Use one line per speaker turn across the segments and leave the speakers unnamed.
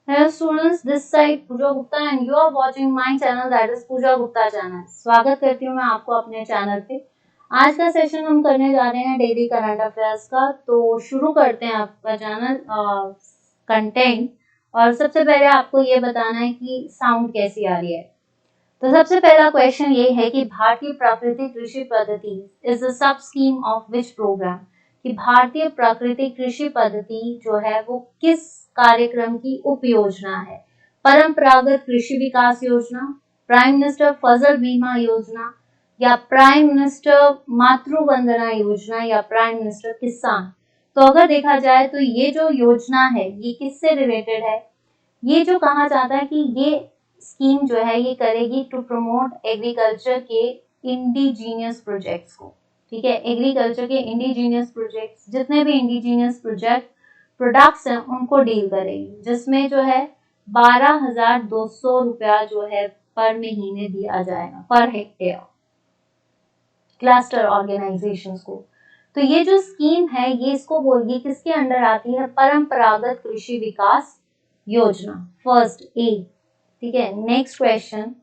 Hello students, this side Pooja Gupta and you are watching my channel that is Pooja Gupta channel. स्वागत करती हूँ मैं आपको अपने चैनल पे। आज का सेशन हम करने जा रहे हैं डेली करंट अफेयर्स का। तो शुरू करते हैं आपका चैनल कंटेंट। और सबसे पहले आपको ये बताना है कि साउंड कैसी आ रही है। तो सबसे पहला क्वेश्चन ये है कि भारतीय प्राकृतिक कृषि पद्धति is the sub scheme of which programme, कि भारतीय प्राकृतिक कृषि पद्धति जो है वो किस कार्यक्रम की उपयोजना है। परंपरागत कृषि विकास योजना, प्राइम मिनिस्टर फसल बीमा योजना, या प्राइम मिनिस्टर मातृ वंदना योजना, या प्राइम मिनिस्टर किसान। तो अगर देखा जाए तो ये जो योजना है ये किससे रिलेटेड है। ये जो कहा जाता है कि ये स्कीम जो है ये करेगी टू प्रमोट एग्रीकल्चर के इंडिजीनियस प्रोजेक्ट्स को। ठीक है, एग्रीकल्चर के इंडिजीनियस प्रोजेक्ट्स, जितने भी इंडिजीनियस प्रोडक्ट्स हैं उनको डील करेगी, जिसमें जो है 12,200 रुपया जो है पर महीने दिया जाएगा पर हेक्टेयर क्लस्टर ऑर्गेनाइजेशंस को। तो ये जो स्कीम है ये इसको बोलगी किसके अंडर आती है, परंपरागत कृषि विकास योजना, फर्स्ट ए। ठीक है, next question,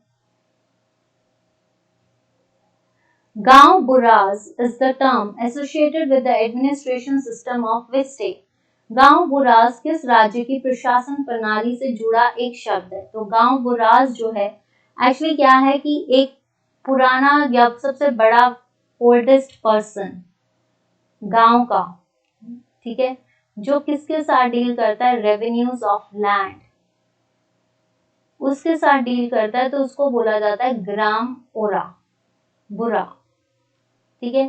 Gaon Buras is the term associated with the administration system of which state. Gaon Buras किस राज्य की प्रशासन प्रणाली से जुड़ा एक शब्द है। तो गांव बुराज जो है एक्चुअली क्या है कि एक पुराना या सबसे बड़ा ओल्डेस्ट पर्सन गांव का, ठीक है, जो किसके साथ डील करता है, रेवेन्यूज ऑफ लैंड, उसके साथ डील करता है, तो उसको बोला जाता है ग्राम ओरा बुरा। ठीक है,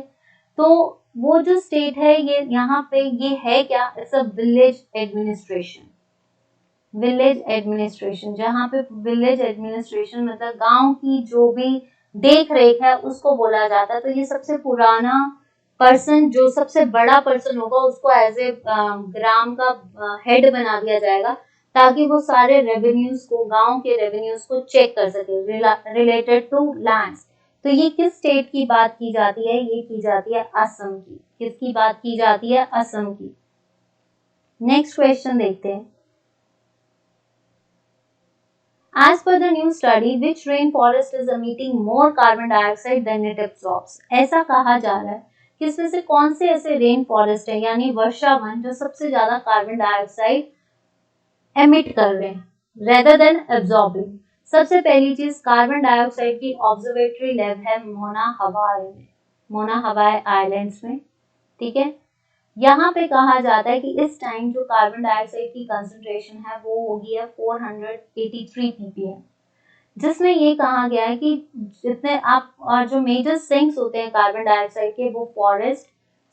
तो वो जो स्टेट है ये यहाँ पे ये है क्या, it's a village administration. Village administration, जहाँ पे विलेज एडमिनिस्ट्रेशन मतलब गांव की जो भी देख रेख है उसको बोला जाता है। तो ये सबसे पुराना पर्सन, जो सबसे बड़ा पर्सन होगा उसको एज ए ग्राम का हेड बना दिया जाएगा, ताकि वो सारे रेवेन्यूज को, गांव के रेवेन्यूज को चेक कर सके रिलेटेड टू लैंड्स। तो ये किस स्टेट की बात की जाती है, ये की जाती है असम की। किसकी बात की जाती है, असम की। नेक्स्ट क्वेश्चन देखते हैं, As per the new study, which rainforest is emitting more carbon dioxide than it absorbs? ऐसा कहा जा रहा है कि इसमें से कौन से ऐसे रेन फॉरेस्ट है यानी वर्षा वन जो सबसे ज्यादा कार्बन डाइऑक्साइड एमिट कर रहे हैं रेदर देन एब्जॉर्बिंग। सबसे पहली चीज, कार्बन डाइऑक्साइड की ऑब्जर्वेटरी लैब है मोना हवाई में, मोना हवाई आइलैंड्स में। ठीक है, यहाँ पे कहा जाता है कि इस टाइम जो कार्बन डाइऑक्साइड की कंसंट्रेशन है वो होगी है 483 ppm, जिसमें ये कहा गया है कि जितने आप और जो मेजर सिंक्स होते हैं कार्बन डाइऑक्साइड के वो फॉरेस्ट,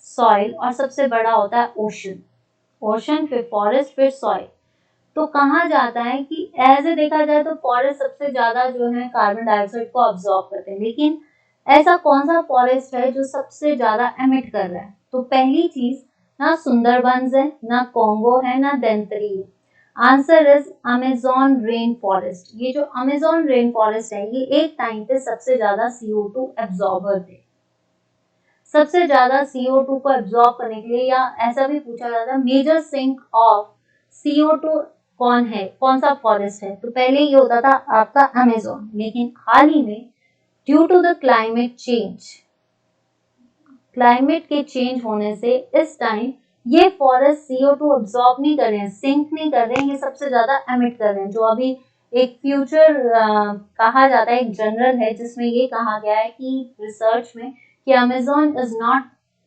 सॉइल और सबसे बड़ा होता है ओशन। ओशन फिर फॉरेस्ट फिर सॉइल। तो कहा जाता है कि एज ए देखा जाए तो फॉरेस्ट सबसे ज्यादा जो है कार्बन डाइऑक्साइड को ऑब्जॉर्ब करते हैं, लेकिन ऐसा कौन सा फॉरेस्ट है जो सबसे ज्यादा एमिट कर रहा है। तो पहली चीज, ना सुंदरबंस है, ना कॉन्गो है, ना धनतरी है। Answer is Amazon rain forest. ये जो अमेजोन रेन फॉरेस्ट है ये एक टाइम पे सबसे ज्यादा CO2 एब्जॉर्बर थे। सबसे ज्यादा CO2 को एब्जॉर्ब करने के लिए, या ऐसा भी पूछा जाता है मेजर सिंक ऑफ CO2 कौन है, कौन सा फॉरेस्ट है। तो पहले ये होता था आपका अमेजोन, लेकिन हाल ही में due to the climate change, climate के चेंज होने से इस टाइम ये फॉरेस्ट CO2 एब्जॉर्ब नहीं कर रहे हैं, सिंक नहीं कर रहे हैं, ये सबसे ज्यादा एमिट कर रहे हैं। जो अभी एक फ्यूचर कहा जाता है, एक जनरल है जिसमें ये कहा गया है कि रिसर्च में कि Amazon is not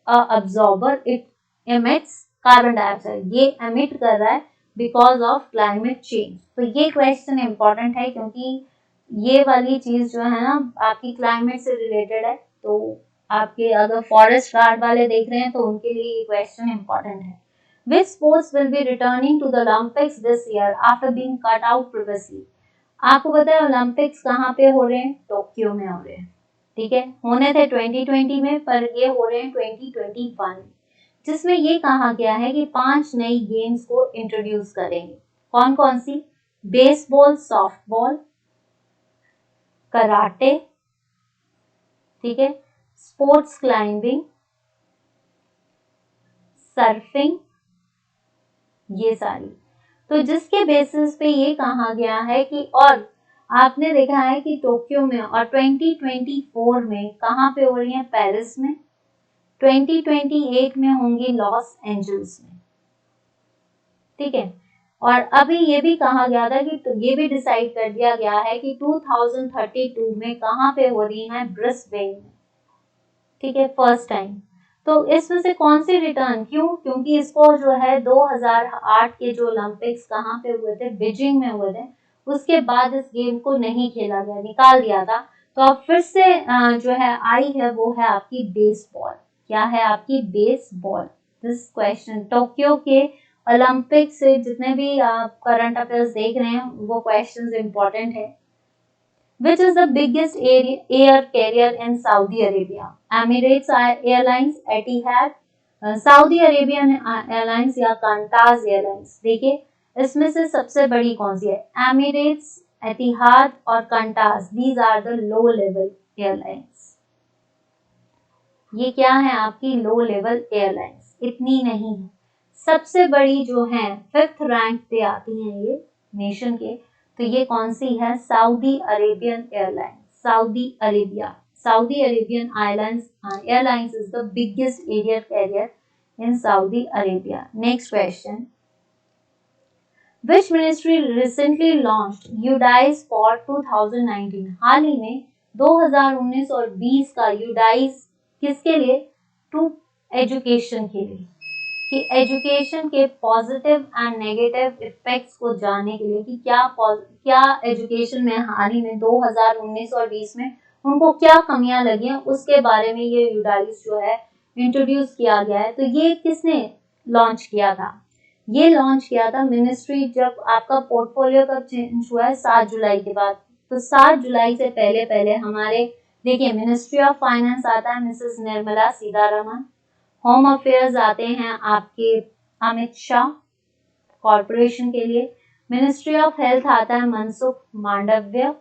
absorber, it emits carbon dioxide. ये एमिट कर रहा है बिकॉज ऑफ क्लाइमेट चेंज। तो ये क्वेश्चन इंपॉर्टेंट है क्योंकि ये वाली चीज जो है ना आपकी क्लाइमेट से रिलेटेड है। तो आपके अगर फॉरेस्ट गार्ड वाले देख रहे हैं तो उनके लिए ये क्वेश्चन इंपॉर्टेंट है। Which sports will be returning to the Olympics this year after being cut out previously? आपको पता है ओलंपिक्स कहाँ पे हो रहे हैं, टोक्यो में हो रहे हैं। ठीक है, होने थे 2020 में पर ये हो रहे हैं 2021 में, जिसमें ये कहा गया है कि 5 नई गेम्स को इंट्रोड्यूस करेंगे। कौन कौन सी, बेसबॉल, सॉफ्टबॉल, कराटे, ठीक है, स्पोर्ट्स क्लाइंबिंग, सर्फिंग, ये सारी। तो जिसके बेसिस पे ये कहा गया है कि, और आपने देखा है कि टोक्यो में, और 2024 में कहाँ पे हो रही है, पेरिस में, 2028 में होंगी लॉस एंजल्स में, ठीक है। और अभी ये भी कहा गया था कि, तो ये भी डिसाइड कर दिया गया है कि 2032 में कहाँ पे हो रही है, ब्रिस्बेन में, ठीक है, फर्स्ट टाइम। तो इसमें से कौन सी रिटर्न, क्यों, क्योंकि इसको जो है 2008 के जो ओलंपिक्स कहाँ पे हुए थे, बीजिंग में हुए थे, उसके बाद इस गेम को नहीं खेला गया, निकाल दिया था। तो अब फिर से जो है आई है, वो है आपकी बेसबॉल। क्या है आपकी, बेसबॉल। दिस क्वेश्चन टोक्यो के ओलंपिक से जितने भी आप करंट अफेयर्स देख रहे हैं वो क्वेश्चंस इंपॉर्टेंट है। Which is the biggest air carrier in Saudi Arabia? Emirates Airlines, Etihad, Saudi Arabian airlines या कांटाज एयरलाइंस। देखिए इसमें से सबसे बड़ी कौन सी है, एमिरेट्स, एतिहाद और Qantas. These are the low level airlines. ये क्या है आपकी, लो लेवल एयरलाइंस, इतनी नहीं है। सबसे बड़ी जो है 5th रैंक पे आती हैं ये नेशन के, तो ये कौन सी है, Saudi Arabian airlines. Saudi Arabia, Saudi Arabian airlines is the biggest air carrier in Saudi Arabia. Next question, which ministry recently launched UDISE for 2019? हाल ही में 2019 और 20 का यूडाइस किसके लिए, टू एजुकेशन के लिए, कि एजुकेशन के पॉजिटिव एंड नेगेटिव इफेक्ट्स को जानने के लिए कि क्या एजुकेशन में हाल ही में 2019 और 20 में उनको क्या कमियां लगी हैं, उसके बारे में ये यूडाइस जो है इंट्रोड्यूस किया गया है। तो ये किसने लॉन्च किया था, ये लॉन्च किया था मिनिस्ट्री, जब आपका पोर्टफोलियो कब चेंज हुआ है, 7 जुलाई के बाद। तो 7 जुलाई से पहले पहले हमारे, देखिए मिनिस्ट्री ऑफ फाइनेंस आता है Mrs Nirmala Sitharaman, home affairs आते हैं आपके अमित शाह कॉर्पोरेशन के लिए, मिनिस्ट्री ऑफ हेल्थ आता है Mansukh Mandaviya,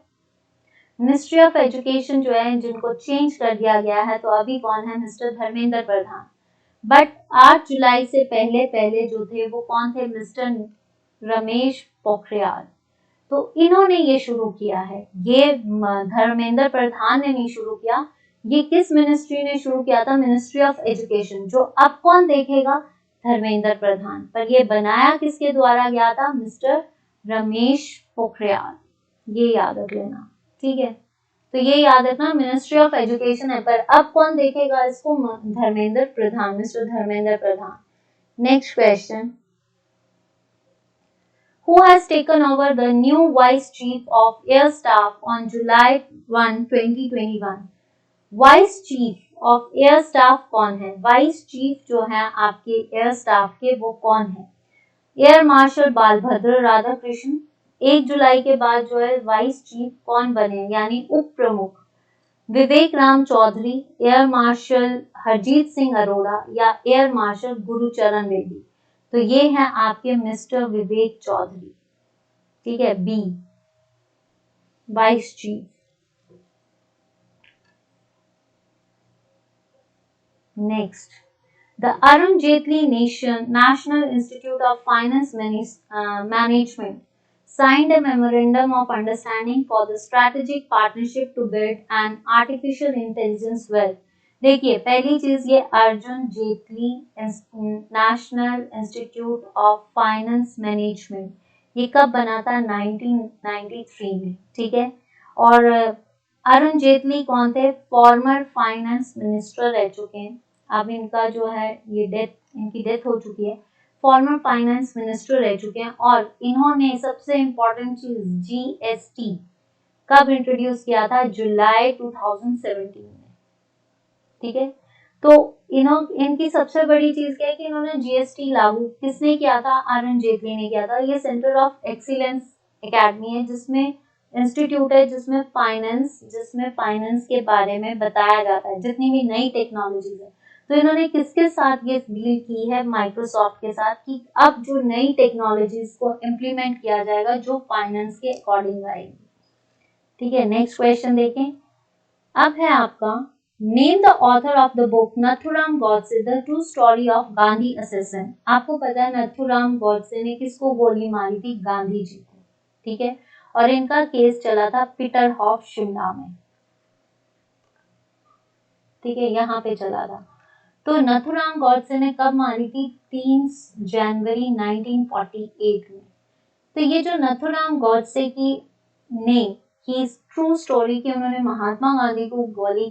ministry of education जो है जिनको चेंज कर दिया गया है, तो अभी कौन है, मिस्टर धर्मेंद्र प्रधान। बट 8 जुलाई से पहले पहले जो थे वो कौन थे, मिस्टर रमेश पोखरियाल। तो इन्होंने ये शुरू किया है, ये धर्मेंद्र प्रधान ने नहीं शुरू किया, ये किस मिनिस्ट्री ने शुरू किया था, मिनिस्ट्री ऑफ एजुकेशन, जो अब कौन देखेगा, धर्मेंद्र प्रधान। पर ये बनाया किसके द्वारा गया था, मिस्टर रमेश पोखरियाल। ये याद रख लेना, ठीक है। तो ये याद रखना मिनिस्ट्री ऑफ एजुकेशन है, पर अब कौन देखेगा इसको, Dharmendra Pradhan, Mr Dharmendra Pradhan. Next question, who has taken over the new Vice Chief of Air Staff on July 1, 2021? Vice Chief of Air Staff कौन है, Vice Chief जो है आपके Air Staff के वो कौन है, एयर मार्शल बालभद्र राधाकृष्ण। 1 जुलाई के बाद जो है वाइस चीफ कौन बने, यानी उप प्रमुख, विवेक राम चौधरी, एयर मार्शल हरजीत सिंह अरोड़ा या एयर मार्शल गुरुचरण बेदी। तो ये है आपके मिस्टर विवेक चौधरी, ठीक है, be vice chief. Next, the Arun Jaitley national institute of finance management signed a memorandum of understanding for the strategic partnership to build an artificial intelligence well। देखिए पहली चीज, ये Arjun Jaitley national institute of finance management, ये कब बना था, 1993 में, ठीक है। और अरुण जेटली कौन थे, फॉर्मर फाइनेंस मिनिस्टर रह चुके हैं, अब इनका जो है ये इनकी डेथ हो चुकी है, फॉर्मर फाइनेंस मिनिस्टर रह चुके हैं। और इन्होंने सबसे इंपॉर्टेंट चीज जीएसटी कब इंट्रोड्यूस किया था, जुलाई 2017 में, ठीक है। तो इनकी सबसे बड़ी चीज क्या है कि इन्होंने जीएसटी लागू किसने किया था, अरुण जेटली ने किया था। ये सेंटर ऑफ एक्सीलेंस एकेडमी है, जिसमें इंस्टीट्यूट है जिसमें फाइनेंस के बारे में बताया जाता है, जितनी भी नई टेक्नोलॉजीज है। तो इन्होंने किसके साथ ये डील की है, माइक्रोसॉफ्ट के साथ, कि अब जो नई टेक्नोलॉजीज को इम्प्लीमेंट किया जाएगा जो फाइनेंस के अकॉर्डिंग आएगी, ठीक है। नेक्स्ट क्वेश्चन देखें, अब है आपका name the author of the book Nathuram Godse the true story of Gandhi assassin. आपको पता है नथुराम गॉडसे ने किसको गोली मारी थी? गांधी जी को, ठीक है। और इनका केस चला था पीटरहॉफ शिमला में, ठीक है, यहाँ पे चला था। तो नथुराम गॉडसे ने कब मारी थी? 3 जनवरी 1948 में। तो ये जो नथुराम गॉडसे की ट्रू स्टोरी की उन्होंने महात्मा गांधी को गोली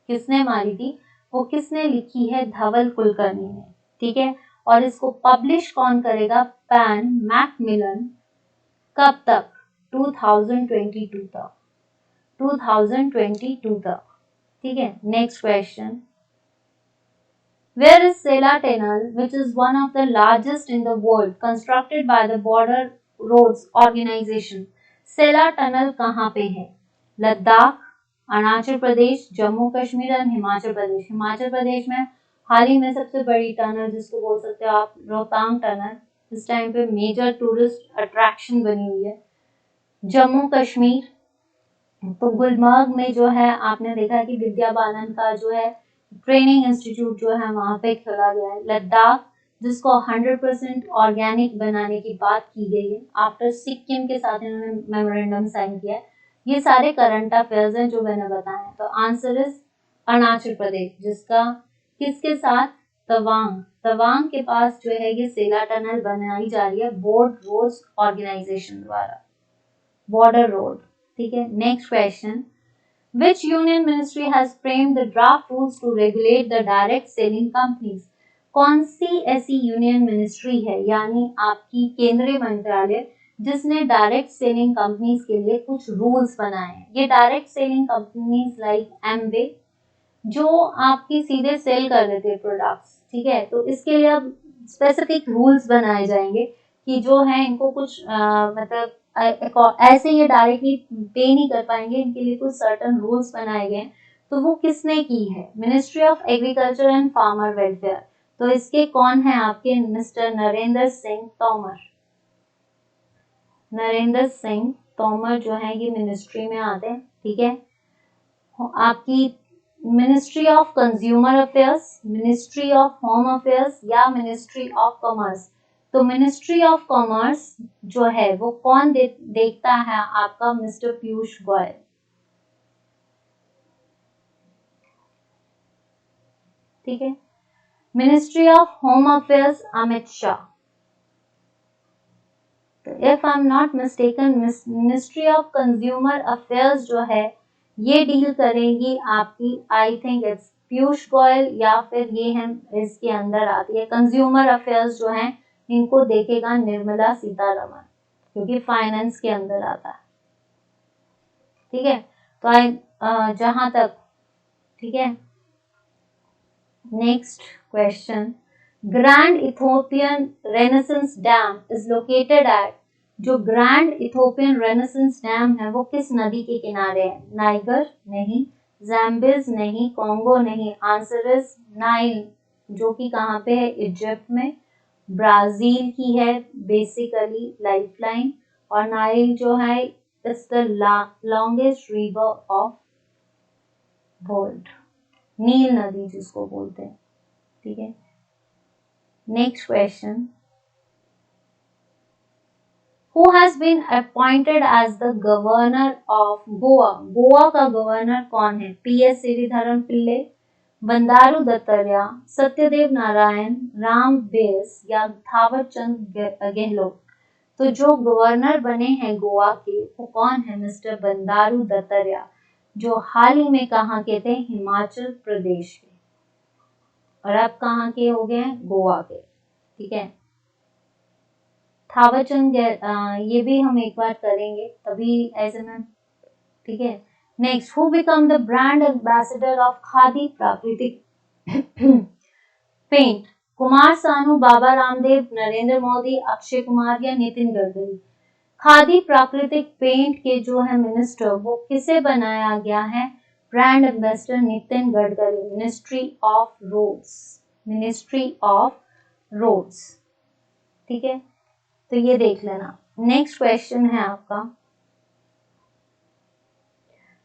किसने मारी थी, वो किसने लिखी है? धवल कुलकर्णी ने, ठीक है। और इसको पब्लिश कौन करेगा? Pan Macmillan. कब तक? 2022 तक, 2022 तक, ठीक है। Next question, where is Sela Tunnel, which is one of the largest in the world, constructed by the Border Roads Organization? Sela tunnel कहाँ पे है? लद्दाख, अरुणाचल प्रदेश, जम्मू कश्मीर और हिमाचल प्रदेश। हिमाचल प्रदेश में हाल ही में सबसे बड़ी टनल जिसको बोल सकते हो आप रोहतांग टनल, इस टाइम पे मेजर टूरिस्ट अट्रैक्शन बनी हुई है। जम्मू कश्मीर तो गुलमर्ग में जो है आपने देखा है कि विद्या बालन का जो है ट्रेनिंग इंस्टीट्यूट जो है वहां पे खोला गया है। लद्दाख जिसको 100% ऑर्गेनिक बनाने की बात की गई है, आफ्टर सिक्किम के साथ इन्होंने मेमोरेंडम साइन किया है। ये सारे करंट अफेयर्स हैं जो मैंने बताए। तो आंसर इज अरुणाचल प्रदेश, जिसका किसके साथ? तवांग, तवांग के पास जो है ये सेला टनल बनाई जा रही है बोर्ड रोड्स ऑर्गेनाइजेशन द्वारा, बॉर्डर रोड, ठीक है। Next question, which union ministry has framed the draft rules to regulate the direct selling companies? कौन सी ऐसी यूनियन मिनिस्ट्री है यानी आपकी केंद्रीय मंत्रालय जिसने डायरेक्ट सेलिंग कंपनीज के लिए कुछ रूल्स बनाए हैं? ये direct selling companies like Amway जो आपकी सीधे सेल कर देते हैं प्रोडक्ट्स, ठीक है। तो इसके लिए अब स्पेसिफिक रूल्स बनाए जाएंगे कि जो है इनको कुछ मतलब ऐसे ये डायरेक्टली पे नहीं कर पाएंगे, इनके लिए कुछ सर्टेन रूल्स बनाए गए। तो वो किसने की है? Ministry of agriculture and farmer welfare. तो इसके कौन है आपके? मिस्टर नरेंद्र सिंह तोमर। नरेंद्र सिंह तोमर जो है ये मिनिस्ट्री में आते हैं, ठीक है। आपकी ministry of consumer affairs, ministry of home affairs या मिनिस्ट्री ऑफ कॉमर्स? तो मिनिस्ट्री ऑफ कॉमर्स जो है वो कौन देखता है? आपका मिस्टर पीयूष गोयल, ठीक है। Ministry of home affairs Amit Shah. तो if I am not mistaken ministry of consumer affairs जो है ये डील करेगी आपकी, I think it's Piyush Goyal या फिर ये है इसके अंदर आती है कंज्यूमर अफेयर्स जो है इनको देखेगा निर्मला सीतारमण, क्योंकि फाइनेंस के अंदर आता है, ठीक है। तो जहां तक, ठीक है। Next question, grand Ethiopian renaissance dam is located at, जो ग्रैंड इथोपियन रेनेसेंस डैम है वो किस नदी के किनारे है? नाइगर नहीं, ज़ैम्बिज नहीं, कॉन्गो नहीं। आंसर इज नाइल, जो कि कहाँ पे है? इजिप्ट में, ब्राजील की है बेसिकली लाइफलाइन। और नाइल जो है is the longest river of world, नील नदी जिसको बोलते हैं, ठीक है। Next question, who has been appointed as the governor of Goa? Goa का गवर्नर कौन है? PS श्रीधरन पिल्ले, बंडारू दत्तात्रेय, सत्यदेव नारायण, राम बेस या थावर चंद गहलोत? तो जो गवर्नर बने हैं गोवा के वो कौन है? मिस्टर बंडारू दत्तात्रेय, जो हाल ही में कहाँ के थे? हिमाचल प्रदेश के, और अब कहाँ के हो गए हैं? गोवा के, ठीक है। थावरचंद ये भी हम एक बार करेंगे तभी ऐसे में, ठीक है। Next, who become the brand ambassador of khadi प्राकृतिक पेंट? कुमार सानू, बाबा रामदेव, नरेंद्र मोदी, अक्षय कुमार या नितिन गडकरी? खादी प्राकृतिक पेंट के जो है मिनिस्टर वो किसे बनाया गया है? Brand ambassador Nitin Gadkari, ministry of roads, ministry of roads, ठीक है। तो ये देख लेना। नेक्स्ट क्वेश्चन है आपका,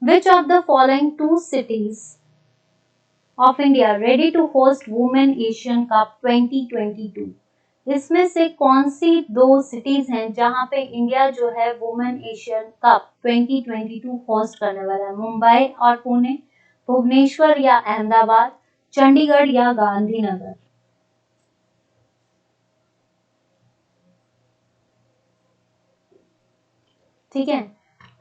which of the following two cities of India ready to host women Asian cup 2022? इसमें से कौन सी दो सिटीज हैं जहां पे इंडिया जो है वुमेन एशियन कप 2022 होस्ट करने वाला है? मुंबई और पुणे, भुवनेश्वर या अहमदाबाद, चंडीगढ़ या गांधीनगर? ठीक है,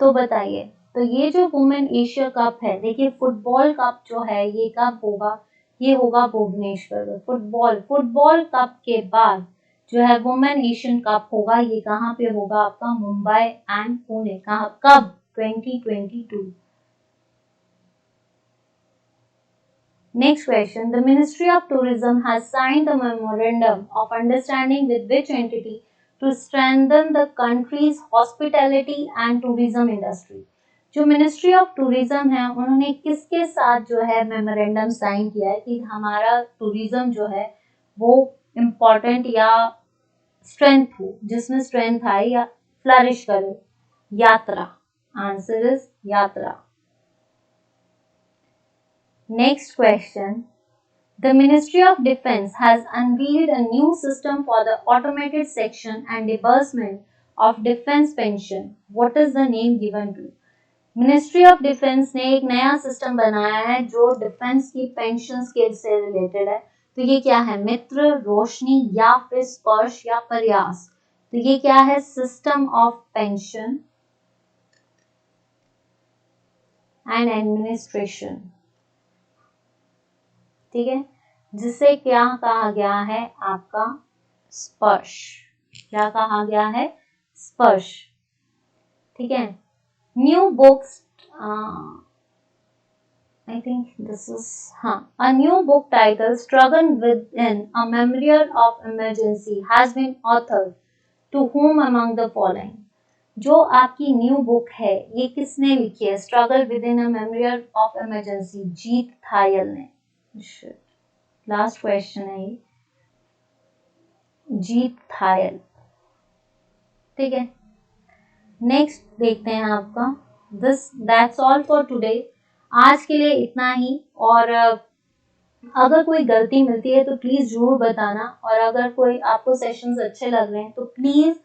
तो बताइए। तो ये जो वुमेन एशिया कप है, देखिए फुटबॉल कप जो है ये कब होगा? ये होगा भुवनेश्वर में। फुटबॉल कप के बाद जो है वुमेन एशियन कप होगा, ये कहाँ पे होगा आपका? मुंबई एंड पुणे। कहाँ, कब? 2022। Next question. The Ministry of Tourism has signed a memorandum of understanding with which entity to strengthen the country's hospitality and tourism industry? जो मिनिस्ट्री ऑफ टूरिज्म है उन्होंने किसके साथ जो है मेमोरेंडम साइन किया है कि हमारा टूरिज्म जो है वो इम्पोर्टेंट या स्ट्रेंथ हो, जिसमें स्ट्रेंथ आए या फ्लरिश करे? यात्रा। आंसर इज यात्रा। Next question. The Ministry of Defence has unveiled a new system for the automated section and disbursement of defense pension. What is the name given to? Ministry of defence ने एक नया system बनाया है जो defence की pension scheme से related है। तो ये क्या है? मित्र, रोशनी या फिर स्पर्श या प्रयास? तो ये क्या है? System of pension and administration. ठीक है, जिसे क्या कहा गया है? आपका स्पर्श। क्या कहा गया है? स्पर्श। ठीक है। New books, I think this is a new book titled Struggle Within a Memorial of Emergency has been authored to whom among the following? जो आपकी न्यू बुक है ये किसने लिखी है? Struggle within a memorial of emergency, Jeet Thayil ने। Last question है ये, जीत थायल। ठीक है, नेक्स्ट देखते हैं आपका दैट्स ऑल फॉर टुडे। आज के लिए इतना ही। और अगर कोई गलती मिलती है तो प्लीज जरूर बताना, और अगर कोई आपको सेशंस अच्छे लग रहे हैं तो please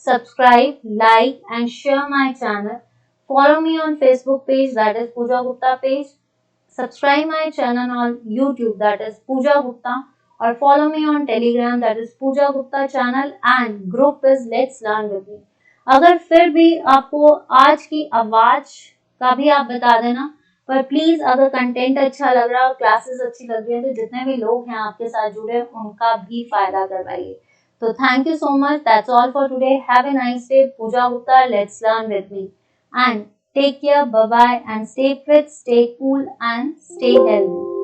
subscribe, like and share my channel. Follow me on Facebook page that is Pooja Gupta page. Subscribe my channel on YouTube that is Pooja Gupta, or follow me on Telegram that is Pooja Gupta channel, and group is Let's Learn with me. अगर फिर भी आपको आज की आवाज का भी आप बता देना, पर प्लीज अगर कंटेंट अच्छा लग रहा है और क्लासेस अच्छी लग रही है तो जितने भी लोग हैं आपके साथ जुड़े उनका भी फायदा करवाइए। तो thank you so much, that's all for today. Have a nice day. Pooja Gupta, let's learn with me, and take care, bye bye, and stay fit, stay cool, and stay healthy.